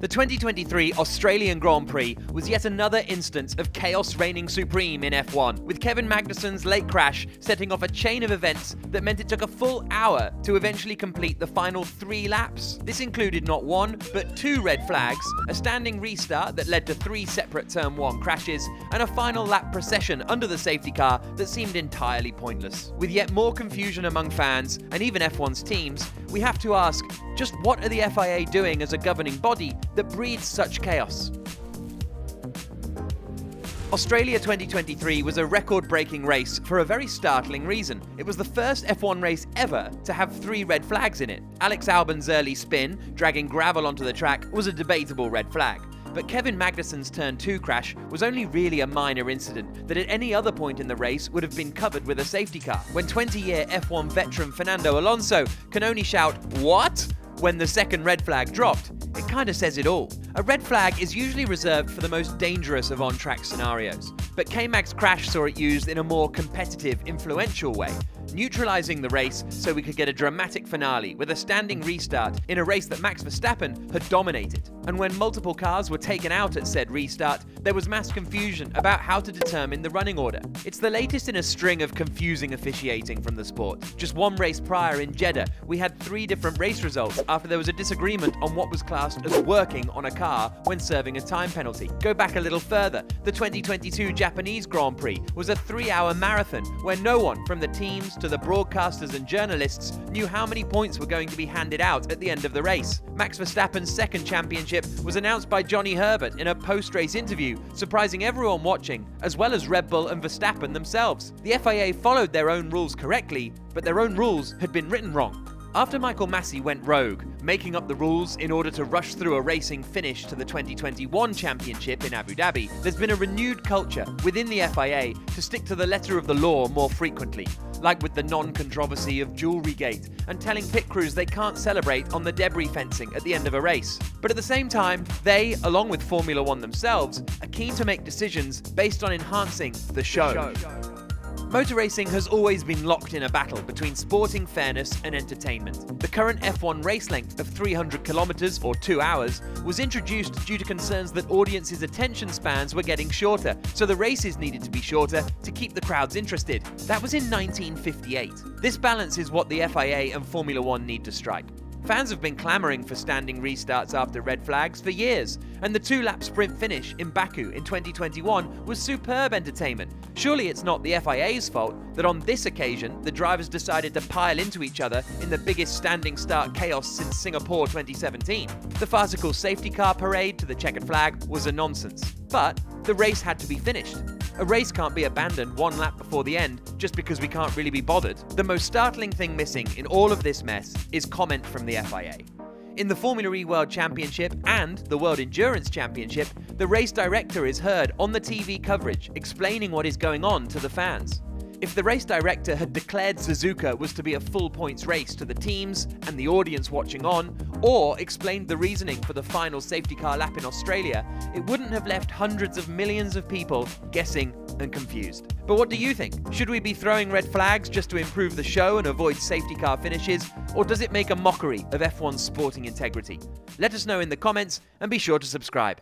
The 2023 Australian Grand Prix was yet another instance of chaos reigning supreme in F1, with Kevin Magnussen's late crash setting off a chain of events that meant it took a full hour to eventually complete the final 3 laps. This included not 1, but 2 red flags, a standing restart that led to 3 separate Turn 1 crashes, and a final lap procession under the safety car that seemed entirely pointless. With yet more confusion among fans, and even F1's teams, we have to ask, just what are the FIA doing as a governing body that breeds such chaos? Australia 2023 was a record-breaking race for a very startling reason. It was the first F1 race ever to have 3 red flags in it. Alex Albon's early spin, dragging gravel onto the track, was a debatable red flag. But Kevin Magnussen's Turn 2 crash was only really a minor incident that at any other point in the race would have been covered with a safety car. When 20-year F1 veteran Fernando Alonso can only shout, "What?" when the second red flag dropped, it kinda says it all. A red flag is usually reserved for the most dangerous of on-track scenarios, but K-Mag's crash saw it used in a more competitive, influential way, neutralizing the race so we could get a dramatic finale with a standing restart in a race that Max Verstappen had dominated. And when multiple cars were taken out at said restart, there was mass confusion about how to determine the running order. It's the latest in a string of confusing officiating from the sport. Just 1 race prior in Jeddah, we had 3 different race results after there was a disagreement on what was classed as working on a car when serving a time penalty. Go back a little further, the 2022 Japanese Grand Prix was a 3-hour marathon where no one from the teams to the broadcasters and journalists knew how many points were going to be handed out at the end of the race. Max Verstappen's second championship was announced by Johnny Herbert in a post-race interview, surprising everyone watching, as well as Red Bull and Verstappen themselves. The FIA followed their own rules correctly, but their own rules had been written wrong. After Michael Massey went rogue, making up the rules in order to rush through a racing finish to the 2021 championship in Abu Dhabi, there's been a renewed culture within the FIA to stick to the letter of the law more frequently, like with the non-controversy of Jewellery Gate and telling pit crews they can't celebrate on the debris fencing at the end of a race. But at the same time, they, along with Formula One themselves, are keen to make decisions based on enhancing the show. Motor racing has always been locked in a battle between sporting fairness and entertainment. The current F1 race length of 300 kilometers or 2 hours was introduced due to concerns that audiences' attention spans were getting shorter, so the races needed to be shorter to keep the crowds interested. That was in 1958. This balance is what the FIA and Formula One need to strike. Fans have been clamouring for standing restarts after red flags for years, and the 2-lap sprint finish in Baku in 2021 was superb entertainment. Surely it's not the FIA's fault that on this occasion the drivers decided to pile into each other in the biggest standing start chaos since Singapore 2017. The farcical safety car parade to the checkered flag was a nonsense, but the race had to be finished. A race can't be abandoned 1 lap before the end just because we can't really be bothered. The most startling thing missing in all of this mess is comment from the FIA. In the Formula E World Championship and the World Endurance Championship, the race director is heard on the TV coverage explaining what is going on to the fans. If the race director had declared Suzuka was to be a full points race to the teams and the audience watching on, or explained the reasoning for the final safety car lap in Australia, it wouldn't have left hundreds of millions of people guessing and confused. But what do you think? Should we be throwing red flags just to improve the show and avoid safety car finishes, or does it make a mockery of F1's sporting integrity? Let us know in the comments and be sure to subscribe.